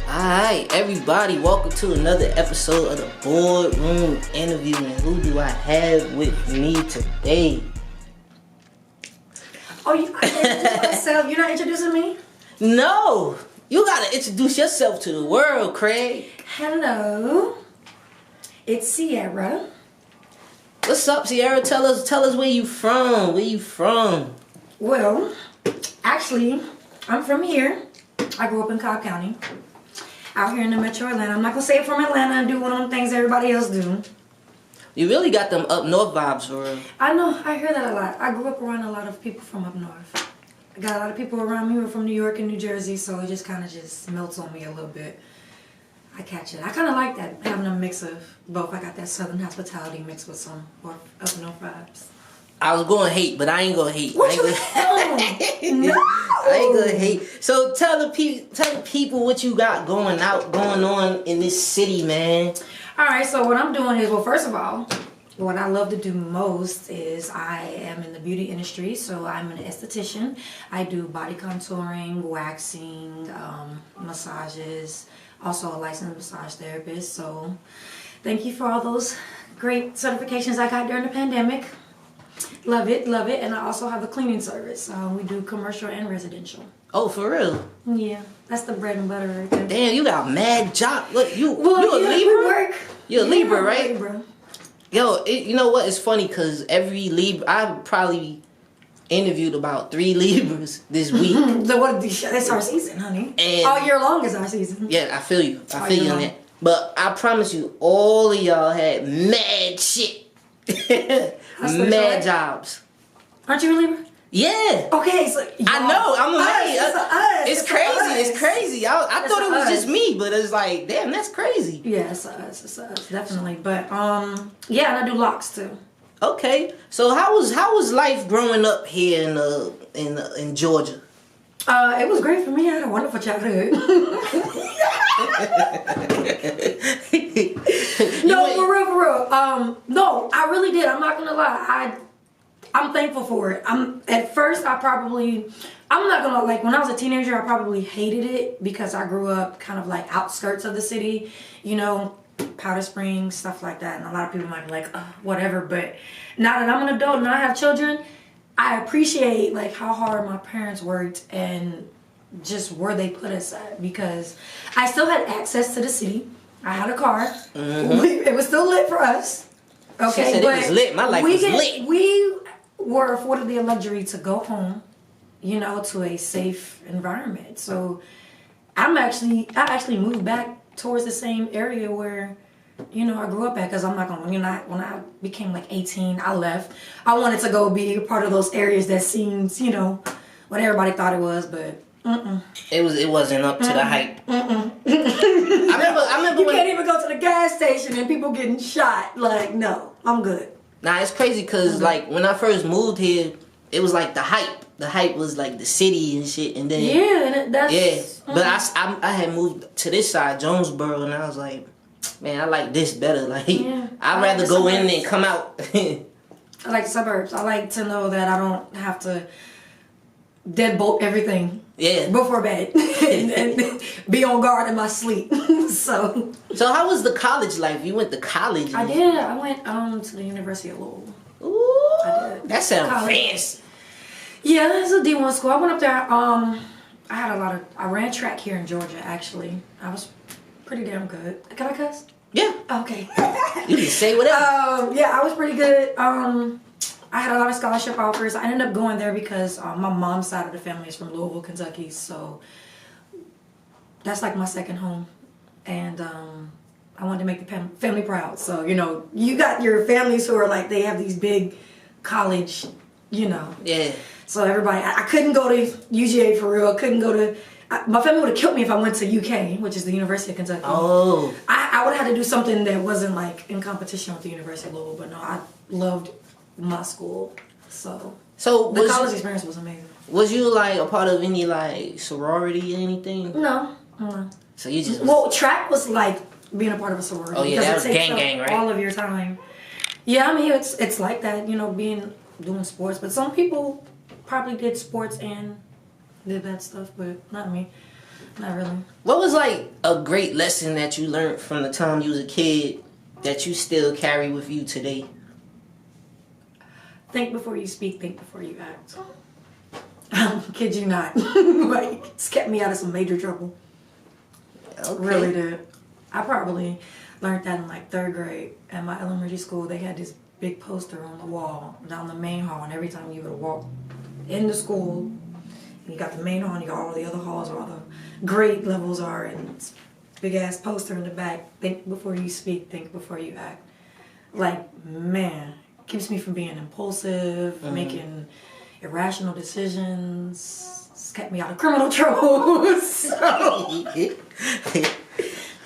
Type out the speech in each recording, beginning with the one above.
Alright, everybody, welcome to another episode of the Boardroom interview. And who do I have with me today? Oh, you gotta introduce myself. You're not introducing me? No! You gotta introduce yourself to the world, Craig. Hello. It's Sierra. What's up, Sierra? Tell us where you from. Where you from? Well, actually, I'm from here. I grew up in Cobb County. Out here in the metro Atlanta. I'm not gonna say from Atlanta and do one of them things everybody else do. You really got them up north vibes for real. I know, I hear that a lot. I grew up around a lot of people from up north. I got a lot of people around me who are from New York and New Jersey, so it just kind of just melts on me a little bit. I catch it. I kind of like that, having a mix of both. I got that southern hospitality mixed with some up north vibes. I was going to hate, but I ain't going to hate. What you hate? No! I ain't going to hate. So tell the people what you got going on in this city, man. All right, so what I'm doing is, well, first of all, what I love to do most is I am in the beauty industry, so I'm an esthetician. I do body contouring, waxing, massages, also a licensed massage therapist. So thank you for all those great certifications I got during the pandemic. Love it. And I also have a cleaning service. We do commercial and residential. Oh, for real? Yeah, that's the bread and butter right there. Damn, you got mad job. Look, you a Libra? We work. You're a Libra, right? Libra. Yo, you know what? It's funny because every Libra, I've probably interviewed about 3 Libras this week. That's our season, honey. And all year long is our season. Yeah, I feel you. I feel you on that. But I promise you, all of y'all had mad shit. Mad jobs. Aren't you a Libra? Yeah. Okay, so I know. I'm amazed. It's crazy. It's crazy. I thought it was just me, but it's like, damn, that's crazy. Yeah, it's us, definitely. But yeah, and I do locks too. Okay, so how was life growing up here in Georgia? It was great for me. I had a wonderful childhood. No, for real. No, I really did. I'm not gonna lie. I'm thankful for it. At first, I'm not gonna, like, when I was a teenager, I probably hated it because I grew up kind of like outskirts of the city, you know, Powder Springs, stuff like that. And a lot of people might be like, whatever. But now that I'm an adult and I have children, I appreciate like how hard my parents worked and just where they put us at, because I still had access to the city. I had a car. Mm-hmm. It was still lit for us. Okay, she said it was lit. My life was lit. We were afforded the luxury to go home, you know, to a safe environment. So I actually moved back towards the same area where, you know, I grew up at, because I'm not gonna, when I became like 18, I left. I wanted to go be a part of those areas that seems, you know, what everybody thought it was, but it wasn't up to the hype. I remember you can't even go to the gas station and people getting shot. Like, no, I'm good. Nah, it's crazy because like when I first moved here, it was like the hype. The hype was like the city and shit, and then But I had moved to this side, Jonesboro, and I was like, man, I like this better. Like, I'd rather go in than come out. I like the suburbs. I like to know that I don't have to deadbolt everything before bed and be on guard in my sleep. So how was the college life? You went to college? I did. I went to the University of Louisville. Ooh, I did. That sounds fancy. Yeah, it's a D1 school. I went up there. I ran track here in Georgia, actually. I was pretty damn good. Can I cuss? Yeah. Okay. You can say whatever. Yeah, I was pretty good. I had a lot of scholarship offers. I ended up going there because my mom's side of the family is from Louisville, Kentucky. So that's like my second home. And I wanted to make the family proud. So, you know, you got your families who are like, they have these big college, you know. Yeah. So everybody, I couldn't go to UGA for real. I couldn't go to, my family would have killed me if I went to UK, which is the University of Kentucky. Oh. I would have had to do something that wasn't like in competition with the University of Louisville. But no, I loved my school. So the college experience was amazing. Was you like a part of any like sorority or anything? No. So you just track was like being a part of a sorority. Oh yeah, that was gang, right? All of your time. Yeah, I mean it's like that, you know, doing sports. But some people probably did sports and did that stuff, but not me. Not really. What was like a great lesson that you learned from the time you was a kid that you still carry with you today? Think before you speak, think before you act. Kid you not. Like, it's kept me out of some major trouble. Okay. Really did. I probably learned that in like 3rd grade. At my elementary school, they had this big poster on the wall down the main hall, and every time you would walk in the school, you got the main hall and you got all the other halls where all the grade levels are, and it's big ass poster in the back. Think before you speak, think before you act. Like, man, keeps me from being impulsive, making irrational decisions. It's kept me out of criminal trouble. So,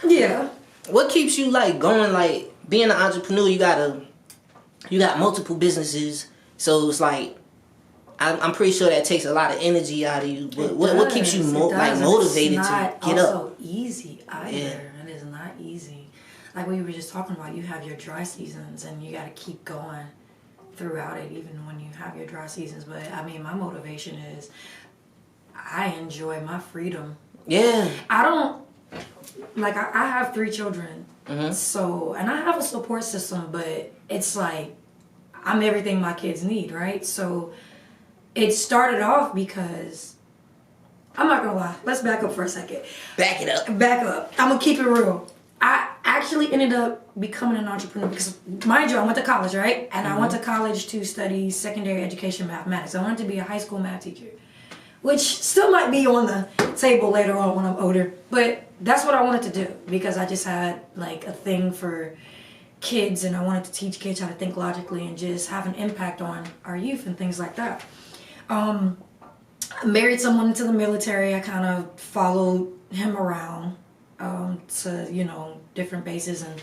yeah. What keeps you like going? Like being an entrepreneur, you got multiple businesses, so it's like I'm pretty sure that takes a lot of energy out of you. But what keeps you motivated to get up? It's also easy either. Yeah. It is not easy. Like we were just talking about, you have your dry seasons and you got to keep going throughout it, even when you have your dry seasons. But I mean, my motivation is I enjoy my freedom. Yeah. I don't, like, I have 3 children. So, and I have a support system, but it's like I'm everything my kids need, right? So it started off because, I'm not gonna lie, let's back up for a second. Back it up. Back up. I'm gonna keep it real. I actually ended up becoming an entrepreneur because, mind you, I went to college, right? And I went to college to study secondary education mathematics. I wanted to be a high school math teacher, which still might be on the table later on when I'm older. But that's what I wanted to do because I just had like a thing for kids, and I wanted to teach kids how to think logically and just have an impact on our youth and things like that. I married someone into the military. I kind of followed him around to, you know, different bases, and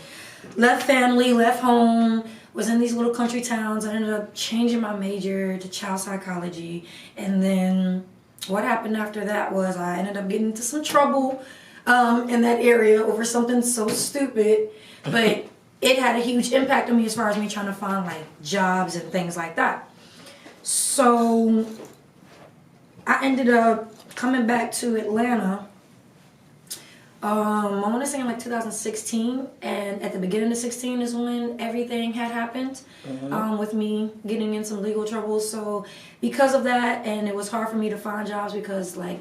left family, left home, was in these little country towns. I ended up changing my major to child psychology, and then what happened after that was I ended up getting into some trouble in that area over something so stupid, but it had a huge impact on me as far as me trying to find like jobs and things like that. So I ended up coming back to Atlanta. I want to say in like 2016, and at the beginning of 16 is when everything had happened with me getting in some legal trouble. So because of that, and it was hard for me to find jobs because like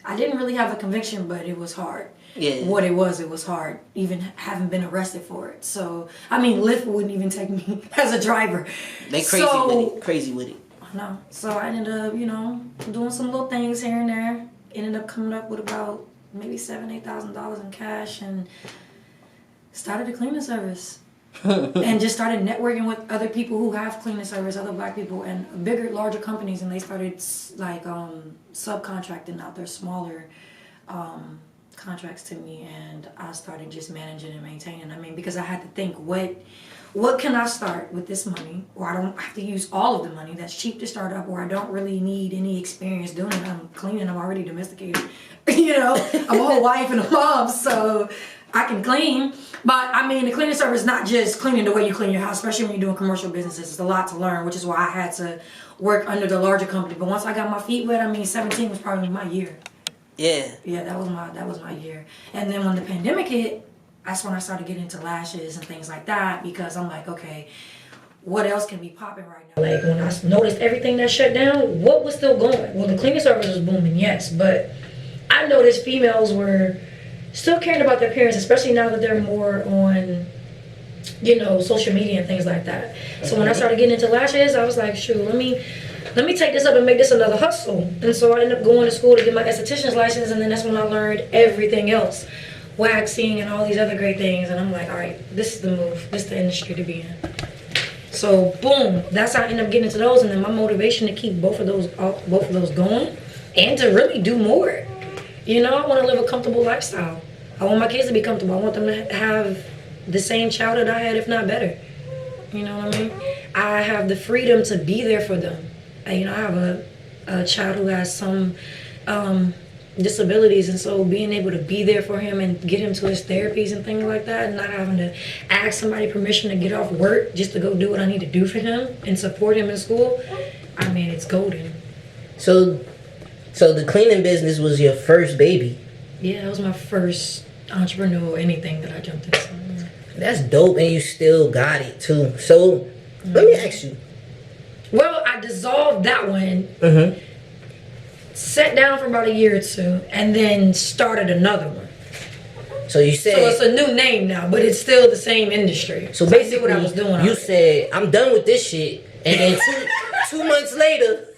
I didn't really have a conviction, but it was hard. Yeah. What it was hard, even having been arrested for it. So I mean, Lyft wouldn't even take me as a driver. They crazy with it. No. So I ended up, you know, doing some little things here and there. Ended up coming up with about maybe $7,000-8,000 in cash, and started a cleaning service. And just started networking with other people who have cleaning service, other black people, and bigger, larger companies, and they started like subcontracting out their smaller contracts to me, and I started just managing and maintaining. I mean, because I had to think, what can I start with this money, or I don't have to use all of the money, that's cheap to start up, or I don't really need any experience doing it. I'm cleaning, I'm already domesticated. You know, I'm a whole wife and a mom, so I can clean. But I mean, the cleaning service is not just cleaning the way you clean your house, especially when you're doing commercial businesses. It's a lot to learn, which is why I had to work under the larger company. But once I got my feet wet, I mean, 17 was probably my year. Yeah. Yeah, that was my year. And then when the pandemic hit, that's when I started getting into lashes and things like that, because I'm like, okay, what else can be popping right now? Like, when I noticed everything that shut down, what was still going? Well, the cleaning service was booming, yes, but I noticed females were still caring about their appearance, especially now that they're more on, you know, social media and things like that. So when I started getting into lashes, I was like, shoot, let me take this up and make this another hustle. And so I ended up going to school to get my esthetician's license, and then that's when I learned everything else. Waxing and all these other great things, and I'm like, all right, this is the move, this is the industry to be in. So boom, that's how I ended up getting into those, and then my motivation to keep both of those going, and to really do more. You know, I want to live a comfortable lifestyle. I want my kids to be comfortable. I want them to have the same childhood I had, if not better. You know what I mean? I have the freedom to be there for them. You know, I have a child who has some disabilities, and so being able to be there for him and get him to his therapies and things like that, and not having to ask somebody permission to get off work just to go do what I need to do for him and support him in school, I mean, it's golden. So the cleaning business was your first baby? Yeah, that was my first entrepreneur anything that I jumped into. That's dope, and you still got it too. So let me ask you. Well, I dissolved that one. Sat down for about a year or two, and then started another one. So you said... So it's a new name now, but it's still the same industry. So basically, what I was doing. You said, I'm done with this shit, and then 2 months later...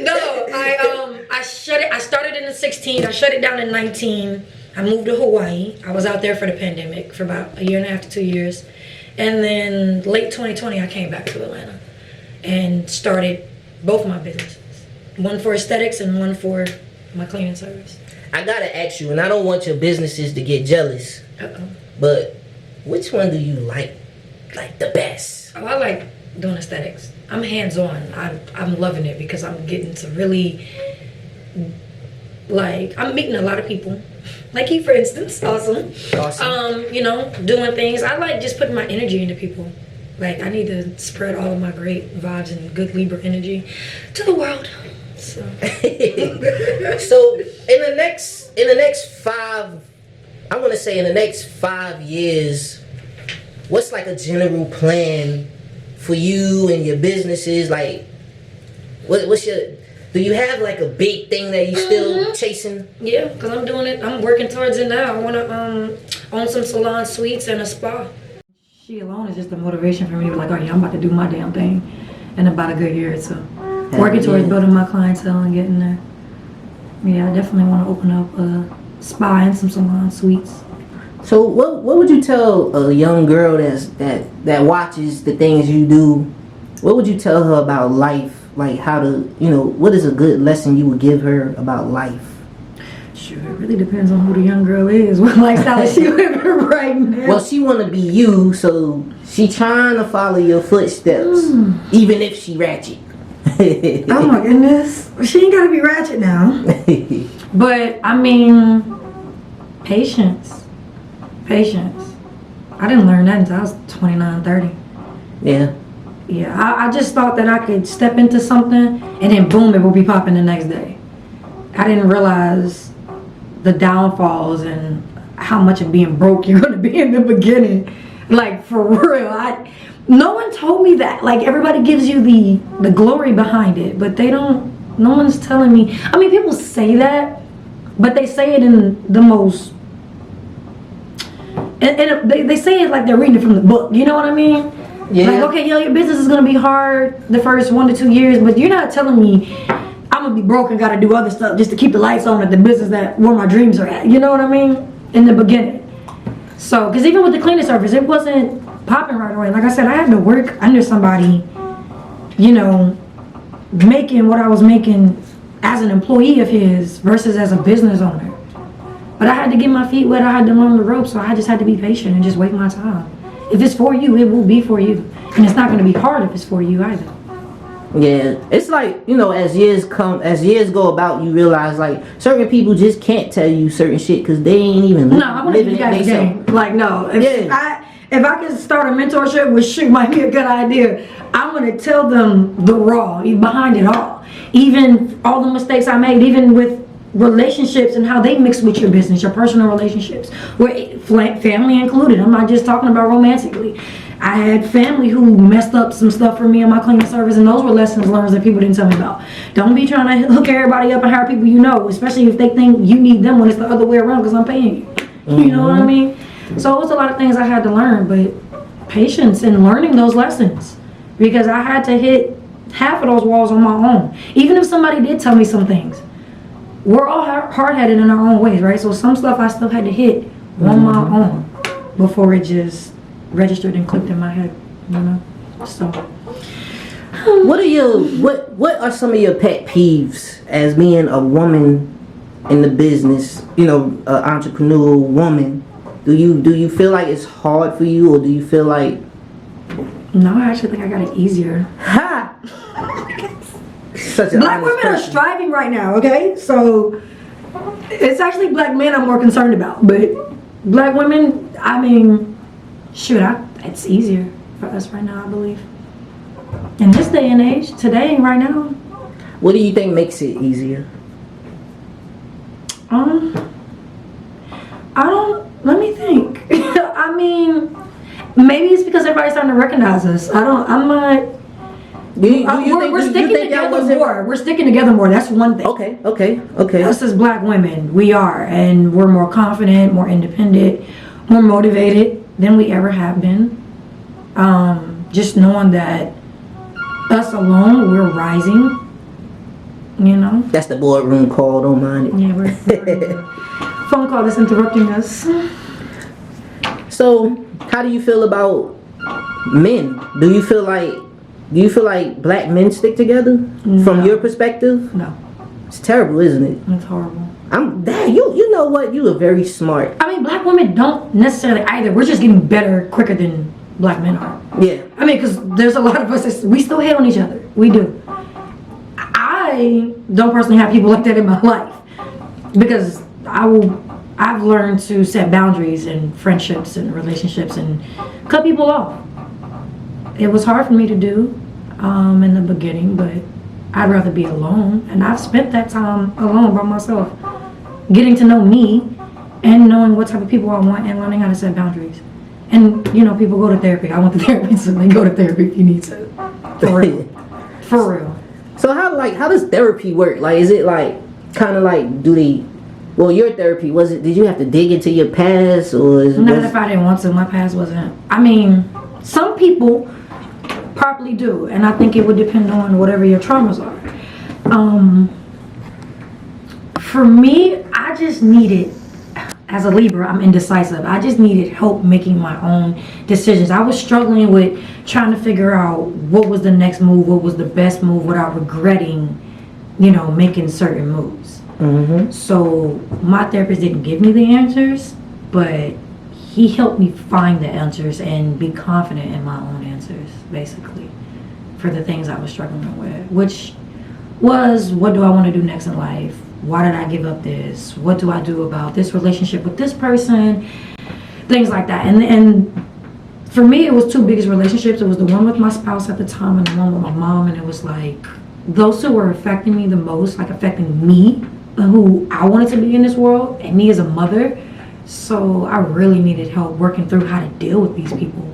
No, I shut it. I started in the 16. I shut it down in 19. I moved to Hawaii. I was out there for the pandemic for about a year and a half to 2 years. And then late 2020, I came back to Atlanta and started both my businesses. One for aesthetics and one for my cleaning service. I gotta ask you, and I don't want your businesses to get jealous, but which one do you like the best? Oh, I like doing aesthetics. I'm hands-on. I'm loving it because I'm getting to really, I'm meeting a lot of people. Like you, for instance. Awesome. Doing things. I like just putting my energy into people. Like, I need to spread all of my great vibes and good Libra energy to the world. So, so in the next 5 years, what's like a general plan for you and your businesses? Like, what's your... Do you have like a big thing that you still chasing? Yeah, because I'm doing it. I'm working towards it now. I want to own some salon suites and a spa. She alone is just a motivation for me to be like, oh yeah, I'm about to do my damn thing in about a good year or so. Working towards building my clientele and getting there. Yeah, I definitely want to open up a spa and some salon suites. So what would you tell a young girl that watches the things you do? What would you tell her about life? Like how to, what is a good lesson you would give her about life? Sure, it really depends on who the young girl is. What lifestyle is she living right now? Well, she want to be you, so she trying to follow your footsteps, even if she ratchet. Oh my goodness. She ain't got to be ratchet now. But, I mean, patience. I didn't learn that until I was 29, 30. Yeah. Yeah, I just thought that I could step into something and then boom, it will be popping the next day. I didn't realize the downfalls and how much of being broke you're going to be in the beginning. Like, for real. No one told me that. Like, everybody gives you the glory behind it, but no one's telling me. I mean, people say that, but they say it in the most, and they say it like they're reading it from the book. You know what I mean? Yeah. Like, okay, your business is going to be hard the first 1 to 2 years, but you're not telling me I'm going to be broke and got to do other stuff just to keep the lights on at the business where my dreams are at. You know what I mean? In the beginning. So, because even with the cleaning service, it wasn't popping right away. Like I said, I had to work under somebody, making what I was making as an employee of his versus as a business owner. But I had to get my feet wet. I had to learn the ropes, so I just had to be patient and just wait my time. If it's for you, it will be for you. And it's not going to be hard if it's for you either. Yeah, it's like, as years go about, you realize like certain people just can't tell you certain shit because they ain't even living it themselves. Like, no. If I can start a mentorship, which might be a good idea, I'm going to tell them the raw behind it all. Even all the mistakes I made, even with relationships and how they mix with your business, your personal relationships, where family included. I'm not just talking about romantically. I had family who messed up some stuff for me in my cleaning service, and those were lessons learned that people didn't tell me about. Don't be trying to hook everybody up and hire people especially if they think you need them when it's the other way around because I'm paying you. You know what I mean? So it was a lot of things I had to learn, but patience in learning those lessons, because I had to hit half of those walls on my own. Even if somebody did tell me some things, we're all hard-headed in our own ways, right? So some stuff I still had to hit on my own before it just registered and clicked in my head, So, what are some of your pet peeves as being a woman in the business? An entrepreneurial woman. Do you feel like it's hard for you, or do you feel like? No, I actually think I got it easier. Ha! Black women are striving right now, okay? So it's actually black men I'm more concerned about, but black women, I mean, shoot, it's easier for us right now, I believe. In this day and age, today, right now. What do you think makes it easier? I don't. Let me think. I mean, maybe it's because everybody's starting to recognize us. I'm not. We're sticking together more. We're sticking together more. That's one thing. Okay. Us as black women, we are, and we're more confident, more independent, more motivated than we ever have been. Just knowing that us alone, we're rising. You know. That's the boardroom call. Don't mind it. Yeah, we're phone call is interrupting us. So, how do you feel about men? Do you feel like black men stick together? No. From your perspective? No. It's terrible, isn't it? It's horrible. You know what? You are very smart. I mean, black women don't necessarily either. We're just getting better quicker than black men are. Yeah. I mean, because there's a lot of us we still hate on each other. We do. I don't personally have people like that in my life because I've learned to set boundaries in friendships and relationships and cut people off. It was hard for me to do in the beginning, but I'd rather be alone. And I've spent that time alone by myself, getting to know me and knowing what type of people I want and learning how to set boundaries. And, you know, people go to therapy. I went to therapy, so they go to therapy if you need to. For real. For real. So how does therapy work? Like, is it like, kind of like, well, your therapy, did you have to dig into your past or? Not if I didn't want to. My past wasn't. I mean, some people probably do, and I think it would depend on whatever your traumas are. For me, I just needed, as a Libra, I'm indecisive. I just needed help making my own decisions. I was struggling with trying to figure out what was the next move, what was the best move without regretting, making certain moves. Mm-hmm. So my therapist didn't give me the answers, but he helped me find the answers and be confident in my own answers, basically, for the things I was struggling with, which was, what do I want to do next in life? Why did I give up this? What do I do about this relationship with this person? Things like that. And for me, it was two biggest relationships. It was the one with my spouse at the time and the one with my mom. And it was like, those two were affecting me the most, like affecting me, who I wanted to be in this world, and me as a mother. So I really needed help working through how to deal with these people,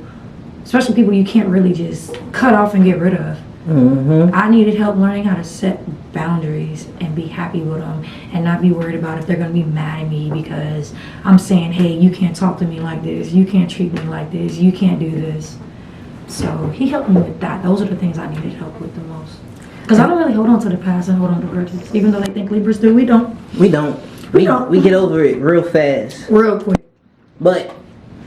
especially people you can't really just cut off and get rid of. Mm-hmm. I needed help learning how to set boundaries and be happy with them and not be worried about if they're going to be mad at me because I'm saying, hey, you can't talk to me like this, you can't treat me like this, you can't do this. So he helped me with that. Those are the things I needed help with the most. Because I don't really hold on to the past and hold on to grudges. Even though they think Libras do, we don't. We don't. We get over it real fast. Real quick. But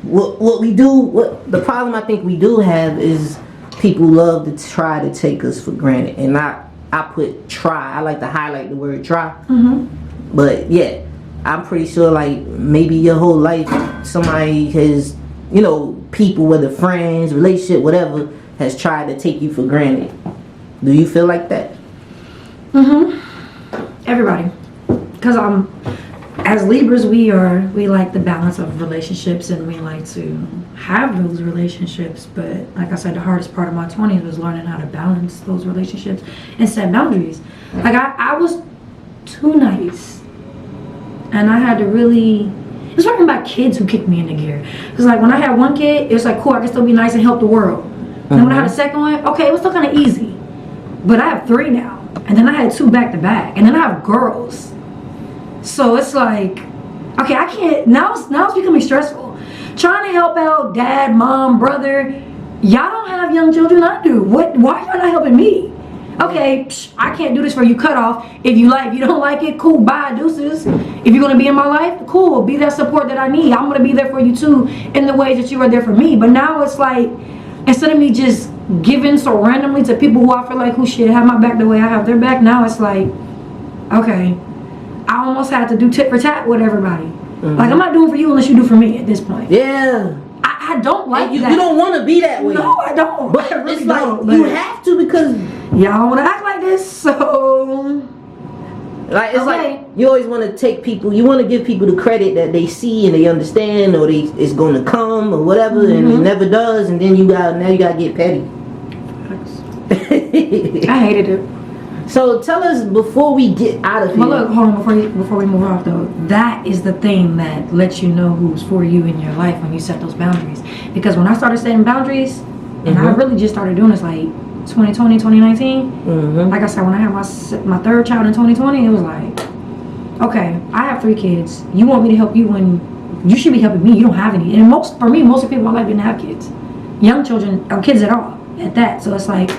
the problem I think we do have is people love to try to take us for granted. And I put try. I like to highlight the word try. Mm-hmm. But yeah, I'm pretty sure like maybe your whole life somebody has, people, whether friends, relationship, whatever, has tried to take you for granted. Do you feel like that? Mm-hmm. Everybody. Because as Libras, we like the balance of relationships and we like to have those relationships. But like I said, the hardest part of my 20s was learning how to balance those relationships and set boundaries. Like I was too nice. And I had to really, it's talking about kids who kicked me into gear. Because like when I had one kid, it was like, cool, I can still be nice and help the world. Mm-hmm. And when I had a second one, okay, it was still kind of easy. But I have 3 now. And then I had 2 back to back. And then I have girls. So it's like, okay, I can't, now it's becoming stressful. Trying to help out dad, mom, brother. Y'all don't have young children, I do. Why are y'all not helping me? Okay, I can't do this for you, cut off. If you don't like it, cool, bye, deuces. If you're going to be in my life, cool, be that support that I need. I'm going to be there for you too in the ways that you are there for me. But now it's like, instead of me just giving so randomly to people who I feel like who should have my back the way I have their back, now it's like, okay, I almost had to do tit for tat with everybody. Mm-hmm. Like, I'm not doing for you unless you do for me at this point. Yeah. I don't like that. You don't want to be that way. No, I don't. But I really it's like, don't, you have to because y'all want to act like this, so... Like, it's like, you always want to take people, you want to give people the credit that they see and they understand or it's going to come or whatever, mm-hmm. and it never does, and then now you got to get petty. I hated it. So tell us before we get out of here. But look, hold on, before we move off though, that is the thing that lets you know who's for you in your life when you set those boundaries. Because when I started setting boundaries, and I really just started doing this like 2020, 2019. Like I said, when I had my third child in 2020, it was like, okay, I have 3 kids. You want me to help you when you should be helping me. You don't have any. And most of the people in my life didn't have kids, young children or kids at all at that. So it's like,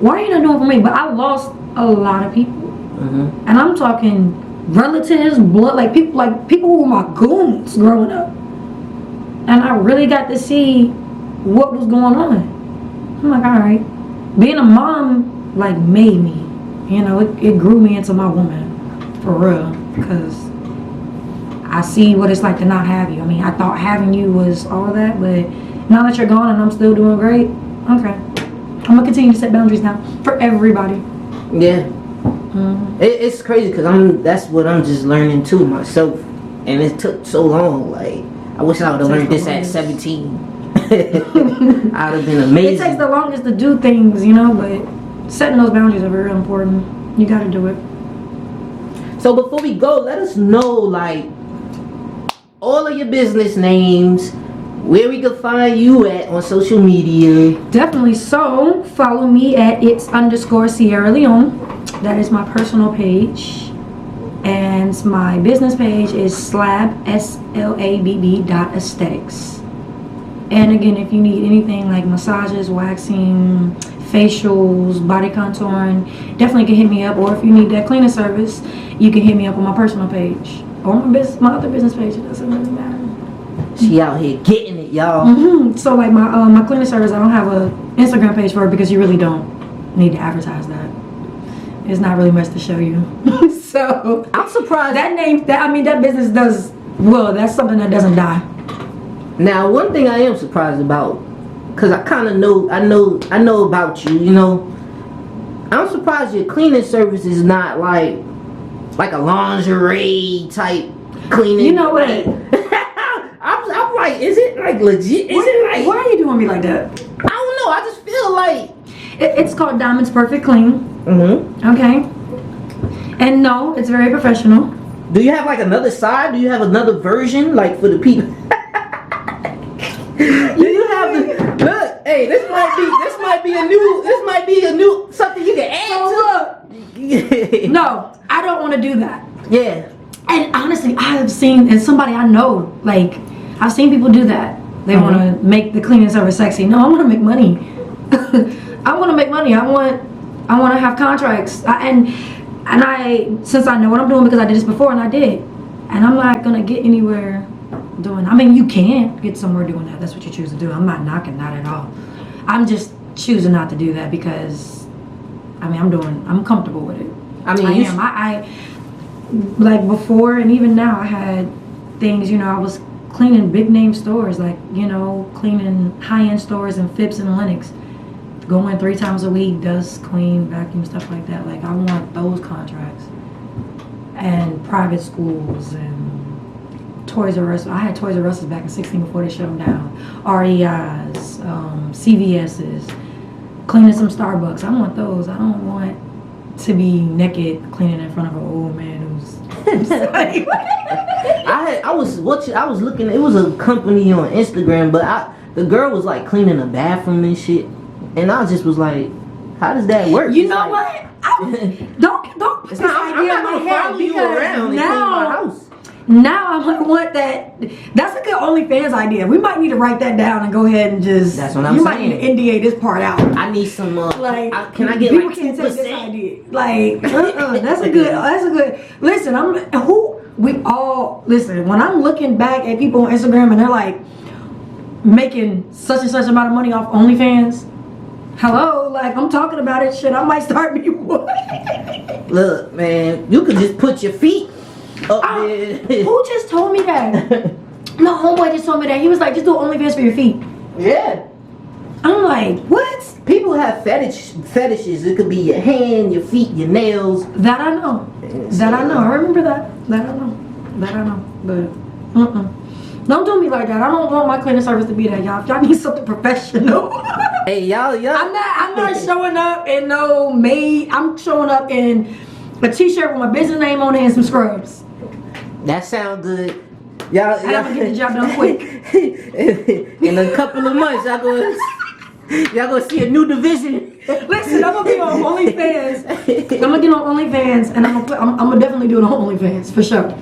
why are you not doing it for me? But I lost a lot of people, and I'm talking relatives, blood, like people who were my goons growing up, and I really got to see what was going on. I'm like, all right, being a mom like made me, you know, it grew me into my woman for real, because I see what it's like to not have you. I mean, I thought having you was all of that, but now that you're gone and I'm still doing great, okay, I'm gonna continue to set boundaries now for everybody. Yeah, it's crazy because that's what I'm just learning too myself, and it took so long. Like, I wish I would have learned this at 17. I'd have been amazing. It takes the longest to do things, you know, but setting those boundaries are very important. You got to do it. So before we go, let us know like all of your business names, where we can find you at on social media. Definitely. So follow me at its_Sierra Leone. That is my personal page, and my business page is slabb.aesthetics. And again, if you need anything like massages, waxing, facials, body contouring, definitely can hit me up. Or if you need that cleaning service, you can hit me up on my personal page or my other business page. It doesn't really matter. She out here getting it, y'all. So like my cleaning service, I don't have a Instagram page for it because you really don't need to advertise that. It's not really much to show you. So I'm surprised that business does well. That's something that doesn't die. Now, one thing I am surprised about, cause I kind of know about you. You know, I'm surprised your cleaning service is not like a lingerie type cleaning. You know what? I'm like, is it like legit? Why are you doing me like that? I don't know. I just feel like it's called Diamonds Perfect Clean. Okay. And no, it's very professional. Do you have like another side? Do you have another version like for the people? Do you have the look? Hey, this might be a new something you can add to. Look. No, I don't want to do that. Yeah. And honestly, I have seen, and somebody I know, like, I've seen people do that. They want to make the cleaning service sexy. No, I want to make money. I want to make money. I want to have contracts. Since I know what I'm doing because I did this before and I did, and I'm not gonna get anywhere doing. I mean, you can get somewhere doing that. That's what you choose to do. I'm not knocking that at all. I'm just choosing not to do that because, I mean, I'm comfortable with it. I mean, I like before and even now I had things, you know, I was cleaning big name stores, like, you know, cleaning high-end stores and Phipps and Lennox, going 3 times a week, dust, clean, vacuum, stuff like that. Like, I want those contracts. And private schools and Toys R Us. I had Toys R Us back in 16 before they shut them down. REIs, CVS's, cleaning some Starbucks. I want those. I don't want to be naked cleaning in front of an old man who's I was looking. It was a company on Instagram, but the girl was like cleaning a bathroom and shit, and I just was like, how does that work? You know what? Don't. It's not, I'm not gonna follow you around and clean my house. Now I'm gonna want that. That's a good OnlyFans idea. We might need to write that down and go ahead and just. That's what I'm saying. You might need to NDA this part out. I need some. Can I get people like can't 2%? take this idea. Like, that's a good. Listen, we all listen. When I'm looking back at people on Instagram and they're like making such and such amount of money off OnlyFans. Hello, like I'm talking about it. Shit, I might start me one. Look, man, you could just put your feet up there. Who just told me that? No, homeboy just told me that. He was like, just do OnlyFans for your feet. Yeah. I'm like, what? People have fetishes. It could be your hand, your feet, your nails. That I know. That I know. I remember that. That I know. But don't do me like that. I don't want my cleaning service to be that, y'all. If y'all need something professional. Hey, y'all. I'm not showing up in no maid. I'm showing up in a t-shirt with my business name on it and some scrubs. That sound good. Y'all gonna get the job done quick. In a couple of months, y'all gonna see a new division. Listen, I'm gonna be on OnlyFans. I'm gonna get on OnlyFans, and I'm gonna definitely do it on OnlyFans for sure.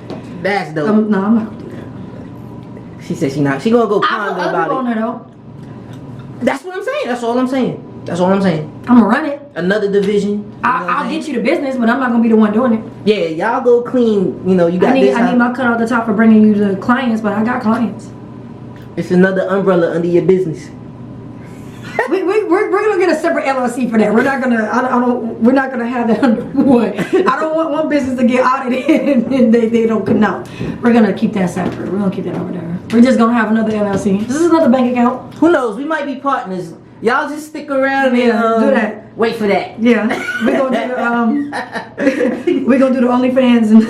That's dope. No, I'm not gonna do that. She said she not. She gonna go ponder about it. On there, though. That's what I'm saying. That's all I'm saying. I'm gonna run it. Another division. I'll get you the business, but I'm not gonna be the one doing it. Yeah, y'all go clean. You know, you got this. I need my cut off the top for bringing you the clients, but I got clients. It's another umbrella under your business. We're gonna get a separate LLC for that. We're not gonna have that under one. I don't want one business to get audited and they don't come out. We're gonna keep that separate. We're gonna keep that over there. We're just gonna have another LLC. This is another bank account. Who knows? We might be partners. Y'all just stick around and do that. Wait for that. Yeah, we're gonna do the OnlyFans and.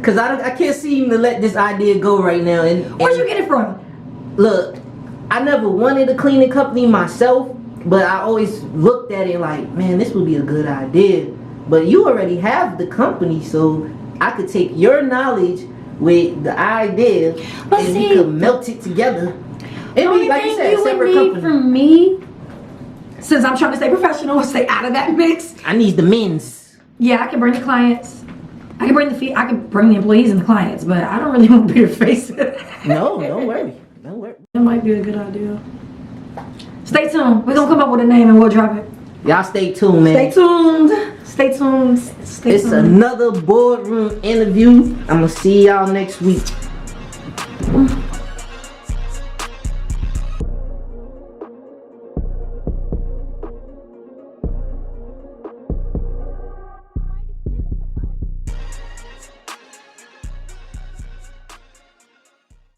Cause I can't seem to let this idea go right now. And where'd you get it from? Look, I never wanted a cleaning company myself, but I always looked at it like, man, this would be a good idea. But you already have the company, so I could take your knowledge with the idea and we could melt it together. It'd be, like you said, a separate company. For me, since I'm trying to stay professional and stay out of that mix, I need the men's. Yeah, I can bring the clients. I can bring the employees and the clients, but I don't really want to be the face of it. No, don't worry. Don't worry. That might be a good idea. Stay tuned. We're gonna come up with a name and we'll drop it. Y'all stay tuned, man. Stay tuned. Stay tuned. It's another boardroom interview. I'm gonna see y'all next week.